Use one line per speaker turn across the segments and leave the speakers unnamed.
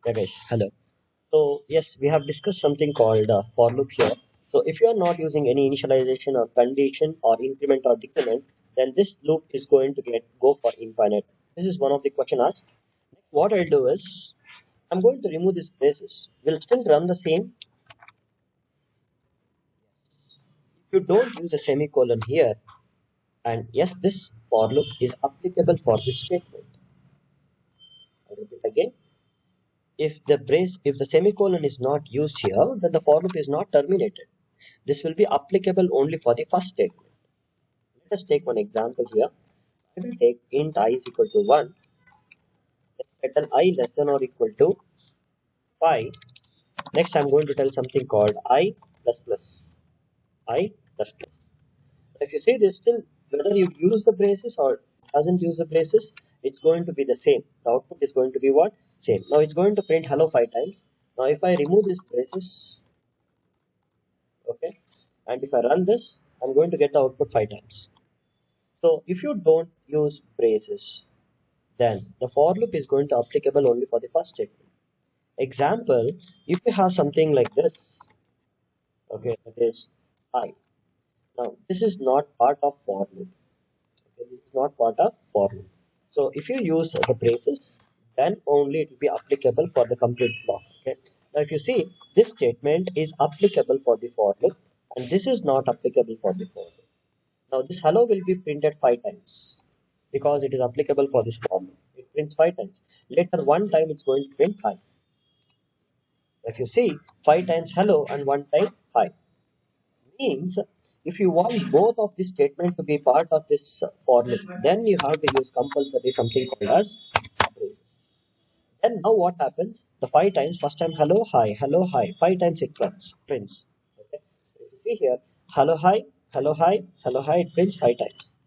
Yeah, guys, hello. So, yes, we have discussed something called for loop here. So, if you are not using any initialization or condition or increment or decrement, then this loop is going to go for infinite. This is one of the question asked. What I'll do is, I'm going to remove this braces. We'll still run the same. If you don't use a semicolon here, and yes, this for loop is applicable for this statement. I'll repeat again. If the semicolon is not used here, then the for loop is not terminated. This will be applicable only for the first statement. Let us take one example here. I will take int I is equal to 1. Let I less than or equal to 5. Next, I'm going to tell something called I plus plus. I plus plus. If you see this, still whether you use the braces or doesn't use the braces, it's going to be the same. The output is going to be what? Same. Now it's going to print hello 5 times. Now if I remove these braces, okay, and if I run this, I'm going to get the output 5 times. So if you don't use braces, then the for loop is going to applicable only for the first statement. Example, if you have something like this, okay, that is I. Now this is not part of for loop. Okay, this is not part of for loop. So if you use the braces, then only it will be applicable for the complete block. Okay. Now if you see, this statement is applicable for the for loop, and this is not applicable for the for loop. Now this hello will be printed 5 times because it is applicable for this form. It prints 5 times. Later one time it's going to print 5. If you see 5 times hello and 1 time 5 means if you want both of this statement to be part of this for loop, then you have to use compulsory something called as braces. Then now what happens? The 5 times, first time hello hi, 5 times it prints. Okay. So if you see here, hello hi, hello hi, hello hi, it prints 5 times.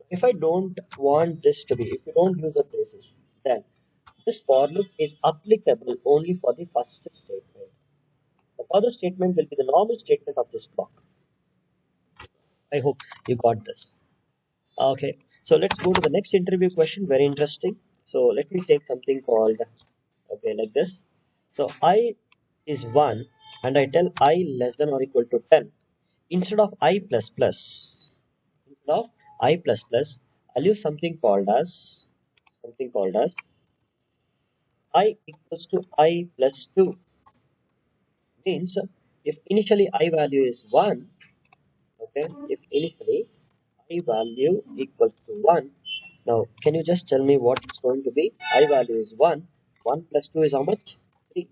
If I don't want this to be, if you don't use the braces, then this for loop is applicable only for the first statement. The further statement will be the normal statement of this block. I hope you got this. Okay, so let's go to the next interview question. Very interesting. So let me take something called, okay, like this. So I is 1 and I tell I less than or equal to 10. Instead of I plus plus, instead of I plus plus, I'll use something called as I equals to I plus 2 means if initially I value is 1, okay, if initially I value equals to 1, now can you just tell me what it's going to be? I value is 1, 1 plus 2 is how much? 3.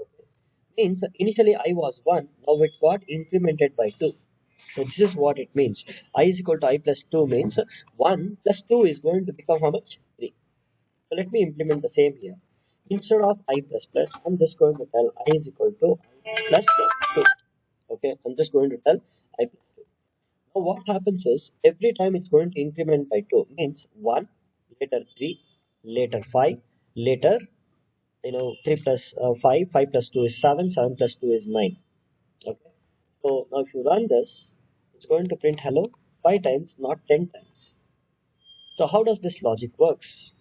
Okay. Means initially I was 1, now it got incremented by 2. So this is what it means. I is equal to I plus 2 means 1 plus 2 is going to become how much? 3. So let me implement the same here. Instead of I plus plus, I'm just going to tell I is equal to I plus 2. Okay, I'm just going to tell I plus 2. Now what happens is every time it's going to increment by 2 means 1, later 3, later 5, later 3 plus 5, 5 plus 2 is 7, 7 plus 2 is 9. Okay, so now if you run this, it's going to print hello 5 times, not 10 times. So how does this logic works?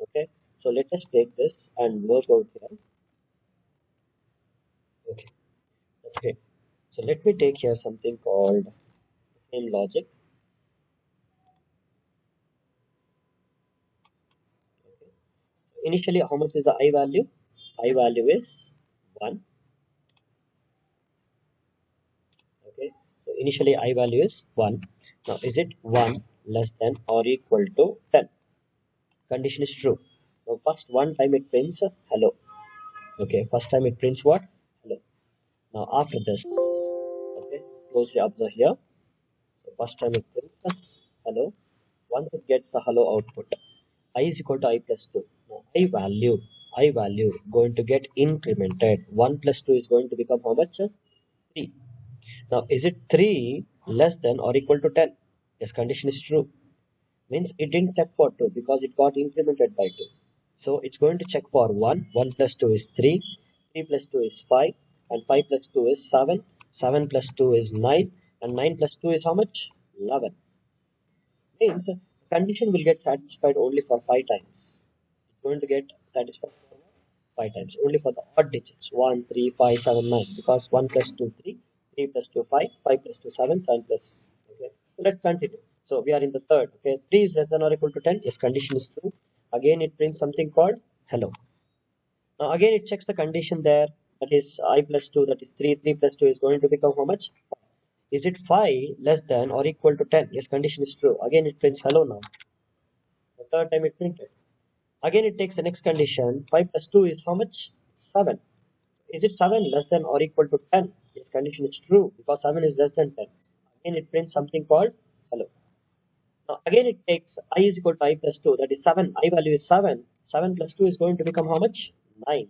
Okay, so let us take this and work out here. Okay, that's great. So let me take here something called the same logic. Okay. So initially, how much is the I value? I value is 1. Okay. So initially, I value is 1. Now, is it 1 less than or equal to 10? Condition is true. Now, first one time it prints hello. Okay. First time it prints what? Hello. Now, after this, okay, closely observe here. So first time it prints hello. Once it gets the hello output, I is equal to I plus 2. Now I value going to get incremented. 1 plus 2 is going to become how much? 3. Now is it 3 less than or equal to 10? Yes, condition is true. Means it didn't check for 2 because it got incremented by 2. So it's going to check for 1. 1 plus 2 is 3. 3 plus 2 is 5. And 5 plus 2 is 7. 7 plus 2 is 9. And 9 plus 2 is how much? 11. Means the condition will get satisfied only for 5 times. It's going to get satisfied for 5 times. Only for the odd digits 1, 3, 5, 7, 9. Because 1 plus 2, 3, 3 plus 2, 5, 5 plus 2, 7, 7 plus. Okay. So let's continue. So we are in the third. Okay. 3 is less than or equal to 10. Yes, condition is true. Again, it prints something called hello. Now again, it checks the condition there. That is I plus 2. That is 3. 3 plus 2 is going to become how much? Is it 5 less than or equal to 10? Yes, condition is true. Again, it prints hello now. The third time it printed. Again, it takes the next condition. 5 plus 2 is how much? 7. Is it 7 less than or equal to 10? Its condition is true because 7 is less than 10. Again, it prints something called hello. Now, again, it takes I is equal to I plus 2. That is 7. I value is 7. 7 plus 2 is going to become how much? 9.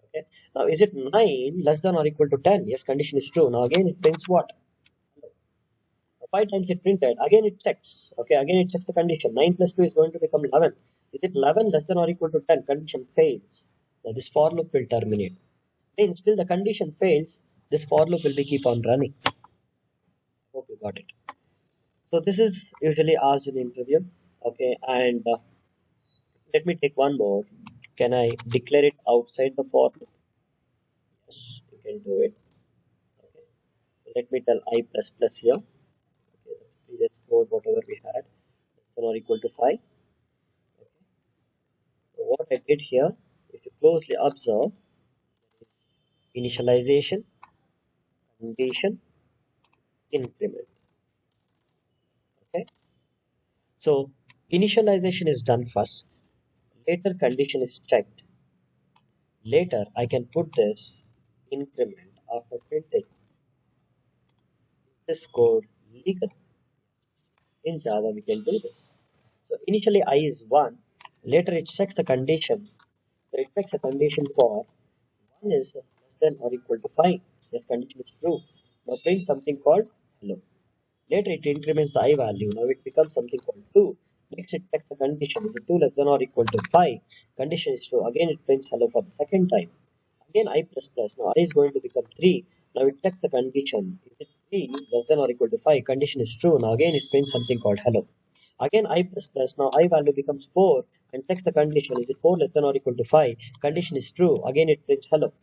Okay. Now, is it 9 less than or equal to 10? Yes, condition is true. Now, again, it prints what? 5 times it printed. Again, it checks. Okay, again, it checks the condition. 9 plus 2 is going to become 11. Is it 11 less than or equal to 10? Condition fails. Now, this for loop will terminate. Then still the condition fails, this for loop will be keep on running. Hope you got it. So this is usually asked in interview. Okay, and let me take one more. Can I declare it outside the for loop? Yes, you can do it. Okay, so let me tell I plus plus here. Okay, the previous code whatever we had, less than or equal to 5. Okay, so what I did here, if you closely observe, initialization, condition, increment. Okay, so initialization is done first. Later condition is checked. Later I can put this increment after printing. This code legal. In Java we can do this. So initially I is 1. Later it checks the condition. So it checks a condition for 1 is less than or equal to 5. This condition is true. Now print something called hello. Later it increments the I value. Now it becomes something called 2. Next it checks the condition. Is it 2 less than or equal to 5? Condition is true. Again it prints hello for the second time. Again I plus plus. Now I is going to become 3. Now it checks the condition. Is it 3 less than or equal to 5? Condition is true. Now again it prints something called hello. Again I plus plus. Now I value becomes 4 and checks the condition. Is it 4 less than or equal to 5? Condition is true. Again it prints hello.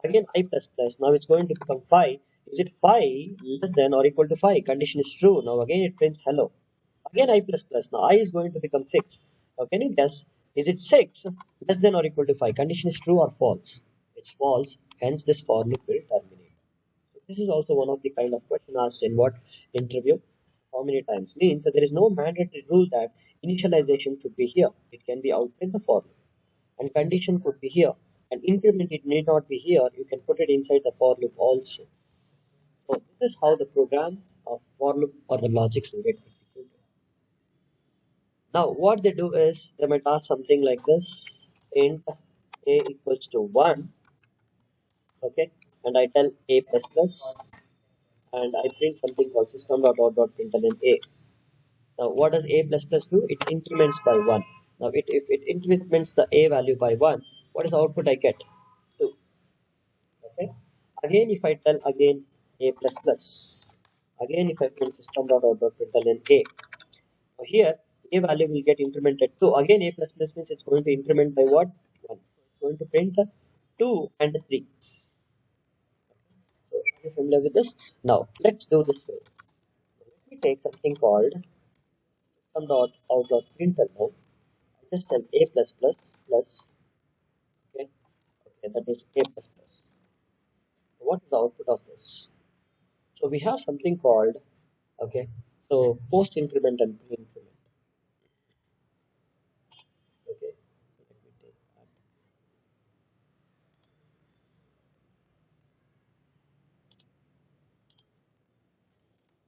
Again I plus plus. Now it's going to become 5. Is it 5 less than or equal to 5? Condition is true. Now again it prints hello. Again I plus plus. Now I is going to become 6. Now can you guess? Is it 6 less than or equal to 5? Condition is true or false? It's false. Hence this for loop will terminate. So this is also one of the kind of question asked in what interview. How many times? Means that there is no mandatory rule that initialization should be here. It can be outside the for loop. And condition could be here. And increment it need not be here. You can put it inside the for loop also. So this is how the program of for loop or the logics will get executed. Now what they do is they might ask something like this: int a equals to 1. Okay, and I tell a plus plus, and I print something called system.out.println a. Now what does a plus plus do? It increments by 1. Now if it increments the a value by 1, what is the output I get? 2. Okay. Again if I tell again a plus plus, again if I print system.out.println a. Now here a value will get incremented 2. Again a plus plus means it's going to increment by what? 1. It's going to print 2 and 3. So are you familiar with this? Now let's do this way. Let me take something called system.out.println. I just tell a plus plus plus. Okay, okay, that is a plus plus. What is the output of this? So we have something called, okay, so post increment and pre-increment. Okay, so let me take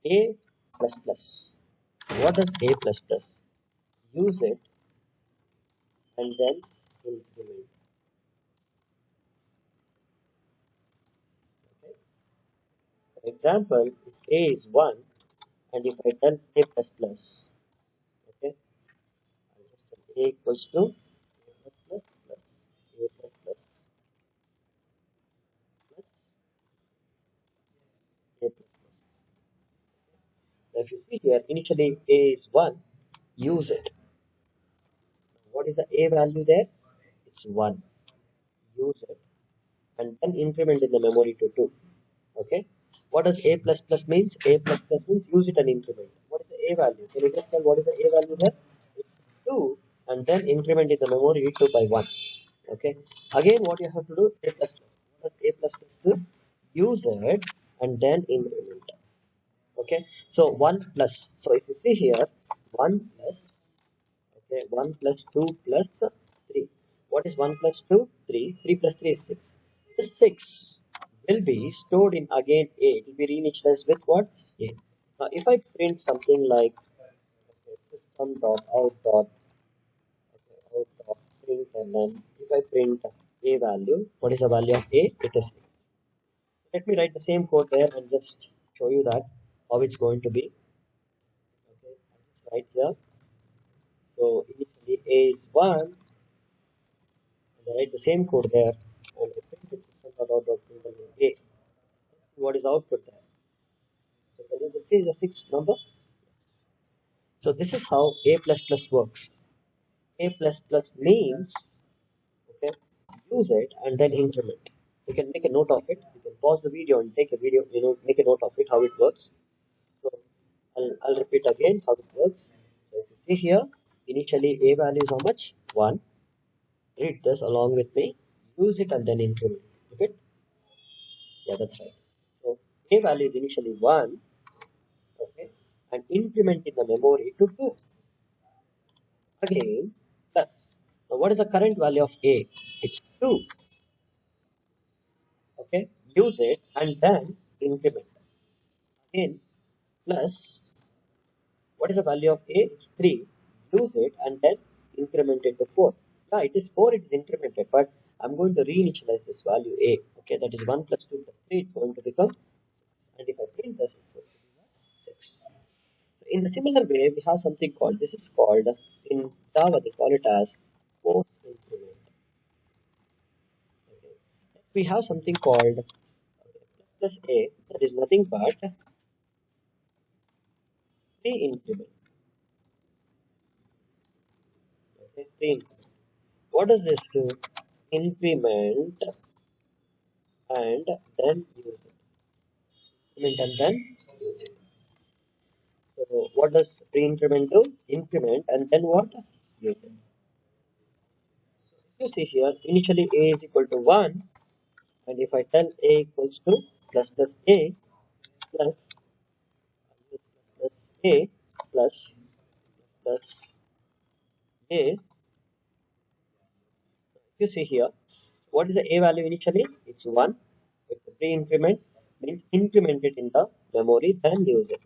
that. A plus plus. What does a plus plus? Use it and then increment. Okay. For example, if a is 1 and if I tell a plus plus, okay, I just tell a equals to a plus plus plus a plus plus plus a plus plus. Now if you see here, initially a is 1, use it. What is the a value there? It's 1. use it, and then increment in the memory to 2. Okay. What does a plus plus means? A plus plus means use it and increment. What is the a value? Can you just tell what is the a value there? It's 2, and then increment in the memory 2 by 1. Okay. Again, what you have to do? A plus plus. What does a plus plus do? Use it and then increment. Okay. So 1 plus. So if you see here, 1 plus. Okay. 1 plus 2 plus 3. What is 1 plus 2? 3. 3 plus 3 is 6. This 6 will be stored in again A. It will be reinitialized with what? A. Now, if I print something like system dot out dot out dot print, and then if I print A value, what is the value of A? It is 6. Let me write the same code there and just show you that how it's going to be. Okay, I'll just write here. So initially A is 1, and I write the same code there, and I print it system dot out dot print A. Let's see what is output there. So can you just see the 6th number? So this is how A plus plus works. A plus plus means, okay, use it and then increment. You can make a note of it. You can pause the video and take a video, make a note of it, how it works. So I'll repeat again how it works. So if you see here, initially A value is how much? 1. Read this along with me. Use it and then increment. Repeat. Yeah, that's right. So A value is initially 1, okay, and increment in the memory to 2. Again, plus. Now what is the current value of A? It's 2. Okay, use it and then increment. Again, plus. What is the value of A? It's 3. Use it and then increment it to 4. Yeah, it is 4, it is incremented, but I'm going to reinitialize this value A. Okay, that is 1 plus 2 plus 3, it's going to become 6. And if I print this, it's going to be 6. So in the similar way, we have something called, this is called, in Java, they call it as post-increment. Okay. We have something called plus A, that is nothing but pre-increment. Okay, pre-increment. What does this do? Increment and then use it. Increment and then use it. So what does pre-increment do? Increment and then what? Use it. You see here, initially A is equal to 1, and if I tell A equals to plus plus A plus plus A plus plus A, you see here, what is the A value initially? It's 1. It's a pre-increment, means increment it in the memory, then use it.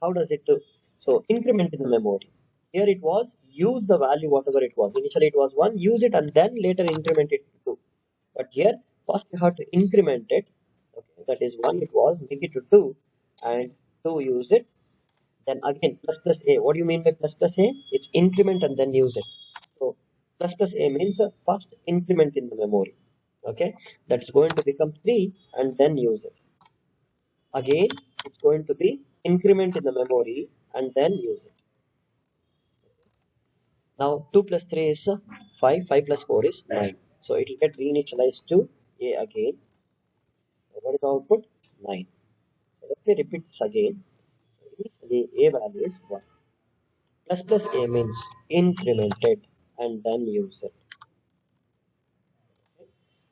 How does it do? So increment in the memory. Here it was use the value whatever it was. Initially it was 1, use it and then later increment it to 2. But here first you have to increment it. Okay, that is 1 it was, make it to 2, and 2 use it. Then again plus plus A. What do you mean by plus plus A? It's increment and then use it. So plus plus A means first increment in the memory. Okay, that's going to become 3 and then use it. Again, it's going to be increment in the memory and then use it. Now 2 plus 3 is 5, 5 plus 4 is 9. So it will get reinitialized to A again. What is the output? 9. So let me repeat this again. So initially A value is 1. Plus plus A means incremented and then use it.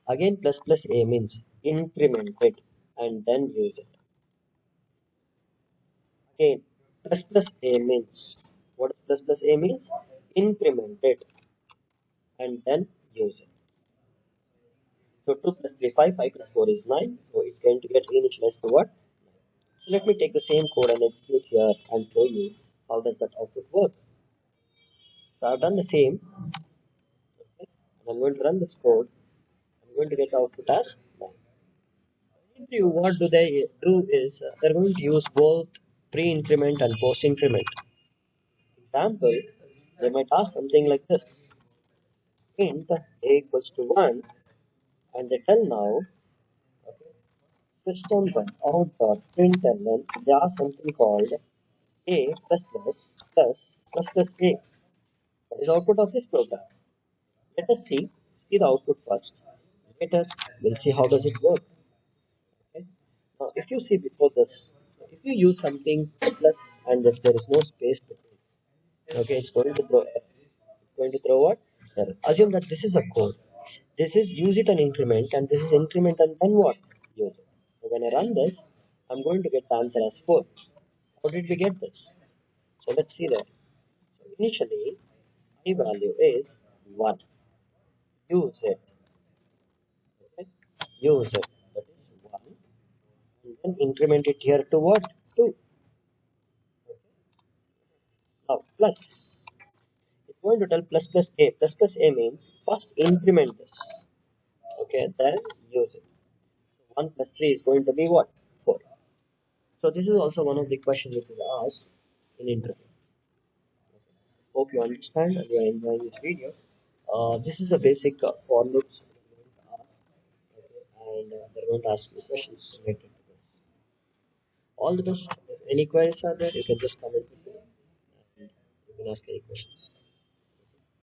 Again plus plus A means incremented and then use it. Again plus A means, what plus A means? Incremented and then use it. So 2 plus 3 5, 5 plus 4 is 9. So it's going to get reinitialized to what? So let me take the same code and execute here and show you how does that output work. So I've done the same. Okay, and I'm going to run this code. I'm going to get the output as 9. What do they do is they're going to use both pre-increment and post-increment. Example, they might ask something like this. Int A equals to 1, and they tell now, okay, system dot out dot println, they ask something called A plus plus plus plus plus A. What is the output of this program? Let us see the output first. Later, we'll see how does it work. Okay. Now, if you see before this, so if you use something plus and if there is no space between, okay, it's going to throw what? Error. Assume that this is a code. This is use it and increment, and this is increment and then what? Use it. So when I run this, I'm going to get the answer as 4. How did we get this? So let's see that. So initially, I value is 1. Use it. Okay? Use it. That is 1. And then increment it here to what? 2. Now plus. It's going to tell plus plus a. Plus plus a means first increment this. Okay, then use it. So 1 plus 3 is going to be what? 4. So this is also one of the questions which is asked in interview. Hope you understand and you are enjoying this video. This is a basic for loops we are going to ask, okay, and they're going to ask me questions related to this. All the best. If any queries are there, you can just comment below and you can ask any questions.